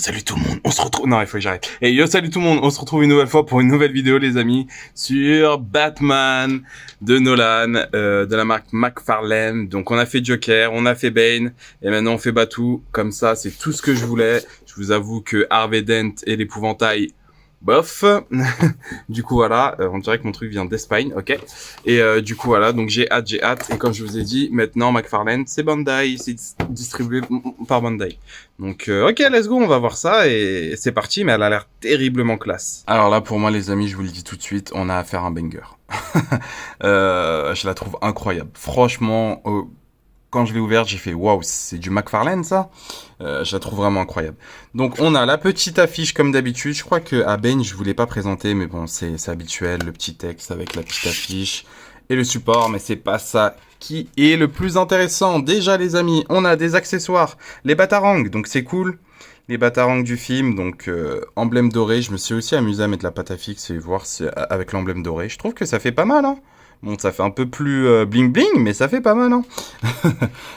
salut tout le monde, on se retrouve... Non, il faut que j'arrête. Et yo salut tout le monde, on se retrouve une nouvelle fois pour une nouvelle vidéo les amis, sur Batman de Nolan, de la marque McFarlane. Donc on a fait Joker, on a fait Bane, et maintenant on fait Batou. Comme ça, c'est tout ce que je voulais. Je vous avoue que Harvey Dent et l'épouvantail... bof. Du coup voilà, on dirait que mon truc vient d'Espagne, ok. Et du coup voilà, donc j'ai hâte. Et comme je vous ai dit, maintenant McFarlane c'est Bandai, c'est distribué par Bandai. Donc ok, let's go, on va voir ça et c'est parti. Mais elle a l'air terriblement classe. Alors là pour moi les amis, je vous le dis tout de suite, on a affaire à un banger. Je la trouve incroyable. Franchement, quand je l'ai ouverte, j'ai fait waouh, c'est du McFarlane ça. Je la trouve vraiment incroyable. Donc on a la petite affiche comme d'habitude. Je crois que à Bane je voulais pas présenter, mais bon c'est habituel, le petit texte avec la petite affiche et le support, mais c'est pas ça qui est le plus intéressant. Déjà les amis, on a des accessoires, les batarangs, donc c'est cool. Les batarangs du film, donc emblème doré. Je me suis aussi amusé à mettre la pâte à fixe et voir si, avec l'emblème doré. Je trouve que ça fait pas mal, hein. Bon, ça fait un peu plus bling bling, mais ça fait pas mal, hein.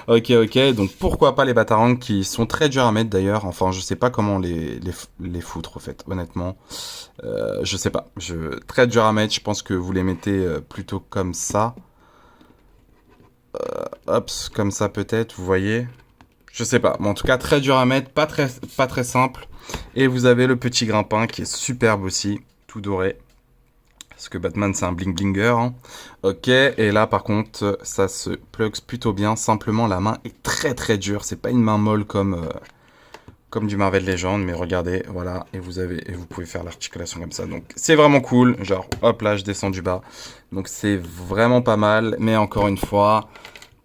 Ok, donc pourquoi pas les batarangs qui sont très durs à mettre d'ailleurs. Enfin, je sais pas comment les foutre, au fait, honnêtement. Je sais pas. Très dur à mettre, je pense que vous les mettez plutôt comme ça. Hop, comme ça peut-être, vous voyez. Je sais pas. Bon, en tout cas, très dur à mettre, pas très simple. Et vous avez le petit grimpin qui est superbe aussi, tout doré. Parce que Batman, c'est un bling-blinger. Hein. Ok, et là, par contre, ça se plugs plutôt bien. Simplement, la main est très dure. C'est pas une main molle comme du Marvel Legends. Mais regardez, voilà. Et vous pouvez faire l'articulation comme ça. Donc, c'est vraiment cool. Genre, hop, là, je descends du bas. Donc, c'est vraiment pas mal. Mais encore une fois...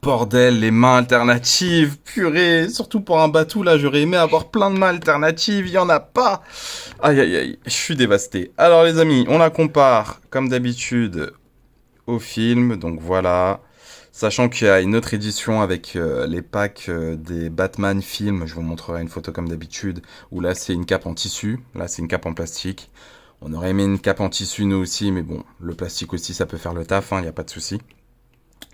bordel, les mains alternatives, purée, surtout pour un Batou, là, j'aurais aimé avoir plein de mains alternatives, il y en a pas. Aïe, je suis dévasté. Alors les amis, on la compare, comme d'habitude, au film, donc voilà. Sachant qu'il y a une autre édition avec les packs des Batman films, je vous montrerai une photo comme d'habitude, où là c'est une cape en tissu, là c'est une cape en plastique. On aurait aimé une cape en tissu nous aussi, mais bon, le plastique aussi ça peut faire le taf, il n'y a pas de souci.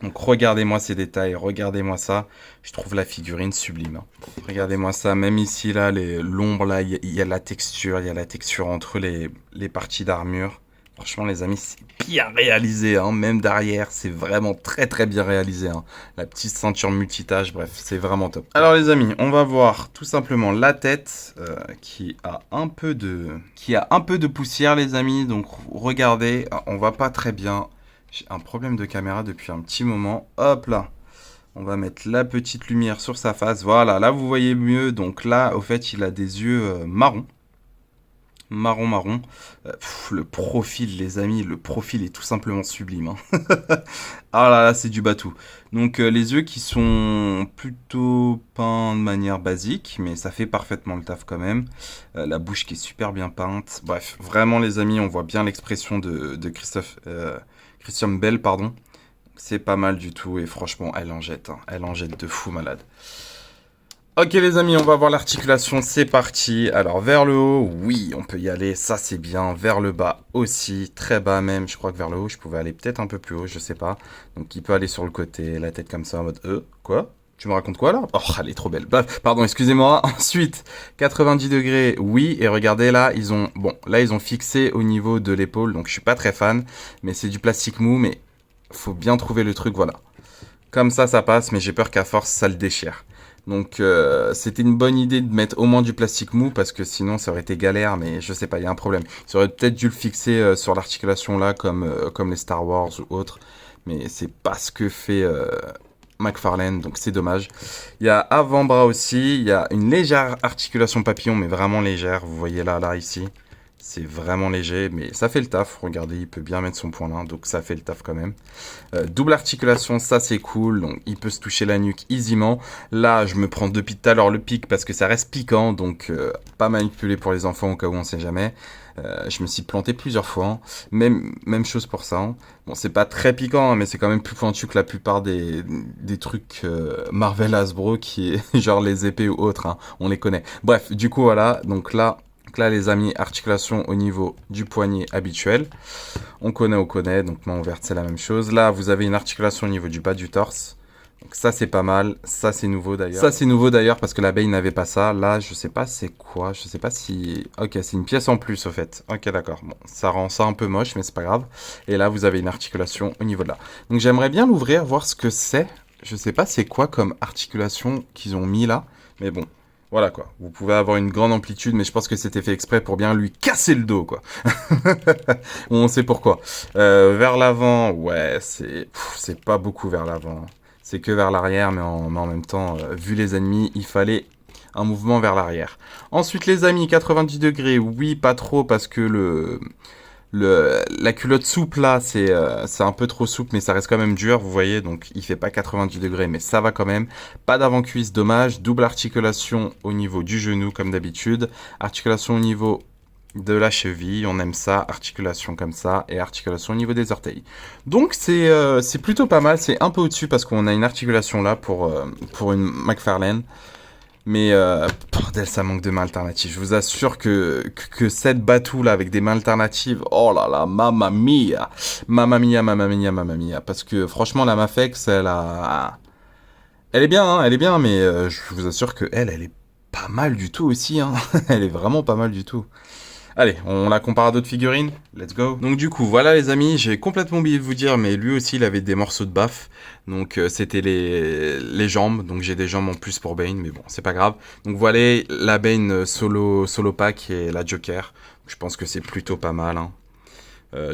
Donc regardez-moi ces détails, regardez-moi ça. Je trouve la figurine sublime. Hein. Regardez-moi ça, même ici là, l'ombre là, il y a la texture, entre les parties d'armure. Franchement les amis, c'est bien réalisé, hein. Même derrière, c'est vraiment très bien réalisé. Hein. La petite ceinture multitâche, bref, c'est vraiment top. Alors les amis, on va voir tout simplement la tête qui a un peu de poussière les amis. Donc regardez, on va pas très bien. J'ai un problème de caméra depuis un petit moment. Hop là. On va mettre la petite lumière sur sa face. Voilà, là vous voyez mieux. Donc là, au fait, il a des yeux marron. Marron. Le profil, les amis, le profil est tout simplement sublime. Hein. Ah là, c'est du Batou. Donc les yeux qui sont plutôt peints de manière basique, mais ça fait parfaitement le taf quand même. La bouche qui est super bien peinte. Bref, vraiment les amis, on voit bien l'expression de Christian Bale, pardon. C'est pas mal du tout et franchement, elle en jette. Hein. Elle en jette de fou malade. Ok les amis, on va voir l'articulation, c'est parti. Alors vers le haut, oui, on peut y aller, ça c'est bien. Vers le bas aussi, très bas même. Je crois que vers le haut, je pouvais aller peut-être un peu plus haut, je sais pas. Donc il peut aller sur le côté, la tête comme ça en mode quoi? Tu me racontes quoi là? Oh, elle est trop belle. Pardon, excusez-moi. Ensuite, 90 degrés, oui. Et regardez là, ils ont fixé au niveau de l'épaule. Donc je suis pas très fan, mais c'est du plastique mou. Mais faut bien trouver le truc, voilà. Comme ça passe, mais j'ai peur qu'à force, ça le déchire. Donc c'était une bonne idée de mettre au moins du plastique mou parce que sinon ça aurait été galère, mais je sais pas, il y a un problème. Ils auraient peut-être dû le fixer sur l'articulation là comme les Star Wars ou autres, mais c'est pas ce que fait McFarlane, donc c'est dommage. Il y a avant-bras aussi, il y a une légère articulation papillon, mais vraiment légère, vous voyez là ici. C'est vraiment léger, mais ça fait le taf. Regardez, il peut bien mettre son point là, donc ça fait le taf quand même. Double articulation, ça c'est cool. Donc il peut se toucher la nuque aisément. Là, je me prends depuis tout à l'heure le pic parce que ça reste piquant, donc pas manipulé pour les enfants au cas où on sait jamais. Je me suis planté plusieurs fois. Hein. Même chose pour ça. Hein. Bon, c'est pas très piquant, hein, mais c'est quand même plus pointu que la plupart des trucs Marvel Hasbro qui est genre les épées ou autres. Hein. On les connaît. Bref, du coup voilà. Donc là les amis, articulation au niveau du poignet habituel. On connaît, donc main ouverte c'est la même chose. Là vous avez une articulation au niveau du bas du torse. Donc ça c'est pas mal, ça c'est nouveau d'ailleurs. Ça c'est nouveau d'ailleurs parce que la Bane n'avait pas ça. Là je sais pas c'est quoi, je sais pas si... Ok c'est une pièce en plus au fait. Ok d'accord, bon ça rend ça un peu moche mais c'est pas grave. Et là vous avez une articulation au niveau de là. Donc j'aimerais bien l'ouvrir, voir ce que c'est. Je sais pas c'est quoi comme articulation qu'ils ont mis là. Mais bon, voilà quoi. Vous pouvez avoir une grande amplitude mais je pense que c'était fait exprès pour bien lui casser le dos quoi. On sait pourquoi. Vers l'avant, ouais c'est pas beaucoup vers l'avant. C'est que vers l'arrière, mais en même temps, vu les ennemis, il fallait un mouvement vers l'arrière. Ensuite, les amis, 90 degrés, oui, pas trop, parce que la culotte souple, là, c'est un peu trop souple, mais ça reste quand même dur, vous voyez, donc il fait pas 90 degrés, mais ça va quand même. Pas d'avant-cuisse, dommage. Double articulation au niveau du genou, comme d'habitude. Articulation au niveau de la cheville, on aime ça, articulation comme ça, et articulation au niveau des orteils. Donc c'est plutôt pas mal, c'est un peu au-dessus parce qu'on a une articulation là pour une McFarlane. Mais bordel, ça manque de mains alternatives. Je vous assure que cette batou là avec des mains alternatives, oh là là, mamma mia, mamma mia, mamma mia, mamma mia. Parce que franchement la Mafex, elle est bien, hein, elle est bien, mais je vous assure que elle est pas mal du tout aussi, hein. Elle est vraiment pas mal du tout. Allez, on la compare à d'autres figurines. Let's go. Donc du coup, voilà les amis, j'ai complètement oublié de vous dire, mais lui aussi, il avait des morceaux de baffe. Donc c'était les jambes. Donc j'ai des jambes en plus pour Bane, mais bon, c'est pas grave. Donc voilà la Bane solo pack et la Joker. Je pense que c'est plutôt pas mal. Hein.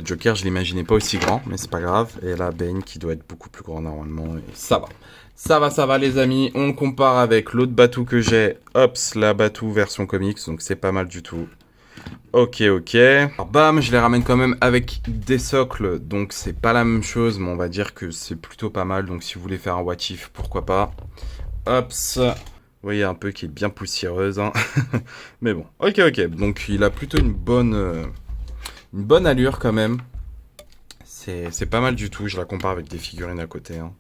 Joker, je l'imaginais pas aussi grand, mais c'est pas grave. Et la Bane qui doit être beaucoup plus grand normalement. Et ça va. Ça va les amis. On le compare avec l'autre batou que j'ai. Hops, la batou version comics. Donc c'est pas mal du tout. Ok. Alors, bam, je les ramène quand même avec des socles, donc c'est pas la même chose, mais on va dire que c'est plutôt pas mal. Donc si vous voulez faire un what if, pourquoi pas. Hops. Vous voyez un peu qui est bien poussiéreuse, hein. Mais bon, ok. Donc il a plutôt une bonne allure quand même. C'est pas mal du tout. Je la compare avec des figurines à côté. Hein.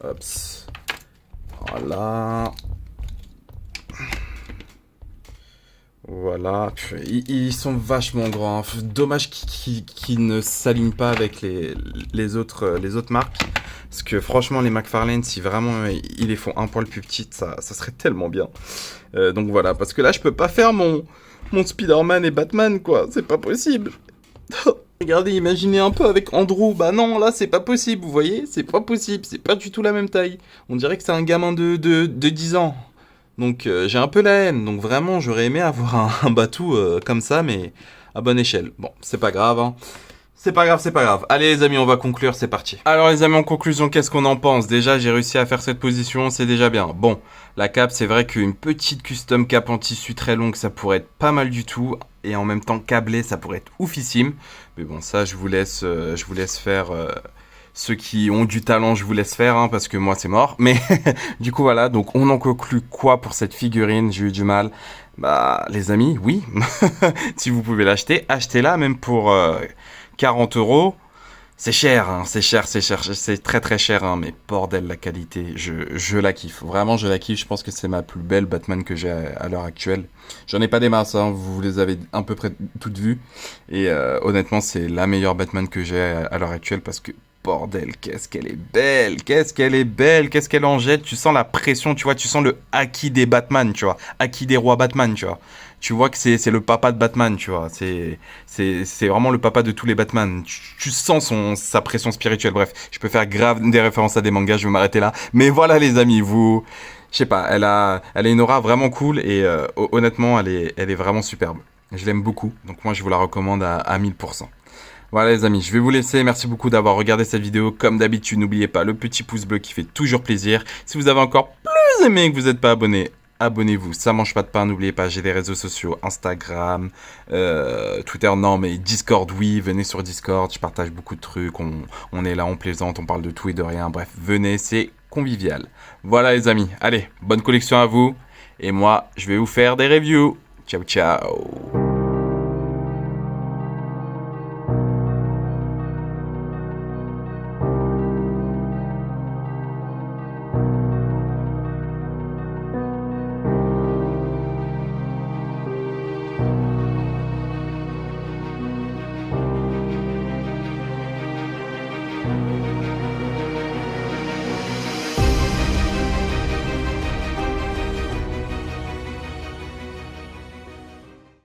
Hops. Voilà. Voilà, ils sont vachement grands. Dommage qu'ils ne s'alignent pas avec les autres marques. Parce que franchement, les McFarlane, si vraiment ils les font un poil plus petites, ça serait tellement bien. Donc voilà, parce que là, je peux pas faire mon Spider-Man et Batman, quoi. C'est pas possible. Regardez, imaginez un peu avec Andrew. Bah non, là, c'est pas possible, vous voyez. C'est pas possible, c'est pas du tout la même taille. On dirait que c'est un gamin de 10 ans. Donc j'ai un peu la haine, donc vraiment j'aurais aimé avoir un batou comme ça, mais à bonne échelle. Bon, c'est pas grave, hein. C'est pas grave. Allez les amis, on va conclure, c'est parti. Alors les amis, en conclusion, qu'est-ce qu'on en pense? Déjà, j'ai réussi à faire cette position, c'est déjà bien. Bon, la cape, c'est vrai qu'une petite custom cape en tissu très longue, ça pourrait être pas mal du tout. Et en même temps, câblé, ça pourrait être oufissime. Mais bon, ça, je vous laisse faire... Ceux qui ont du talent, je vous laisse faire, hein, parce que moi, c'est mort. Mais du coup, voilà. Donc, on en conclut quoi pour cette figurine? J'ai eu du mal. Bah, les amis, oui. Si vous pouvez l'acheter, achetez-la, même pour 40 €. C'est cher, hein, c'est cher. C'est très, très cher, hein, mais bordel, la qualité, je la kiffe. Vraiment, je la kiffe. Je pense que c'est ma plus belle Batman que j'ai à l'heure actuelle. J'en ai pas des masses, hein, vous les avez à peu près toutes vues. Et honnêtement, c'est la meilleure Batman que j'ai à l'heure actuelle parce que bordel, qu'est-ce qu'elle est belle, qu'est-ce qu'elle en jette, tu sens la pression, tu vois, tu sens le haki des Batman, tu vois, haki des rois Batman, tu vois. Tu vois que c'est le papa de Batman, tu vois, c'est vraiment le papa de tous les Batman. Tu sens sa pression spirituelle, bref, je peux faire grave des références à des mangas, je vais m'arrêter là. Mais voilà les amis, je sais pas, elle a une aura vraiment cool et honnêtement, elle est vraiment superbe. Je l'aime beaucoup, donc moi je vous la recommande à 1000%. Voilà les amis, je vais vous laisser. Merci beaucoup d'avoir regardé cette vidéo. Comme d'habitude, n'oubliez pas le petit pouce bleu qui fait toujours plaisir. Si vous avez encore plus aimé et que vous n'êtes pas abonné, abonnez-vous. Ça mange pas de pain, n'oubliez pas, j'ai des réseaux sociaux, Instagram, Twitter, non, mais Discord, oui. Venez sur Discord, je partage beaucoup de trucs. On est là, on plaisante, on parle de tout et de rien. Bref, venez, c'est convivial. Voilà les amis, allez, bonne collection à vous. Et moi, je vais vous faire des reviews. Ciao, ciao.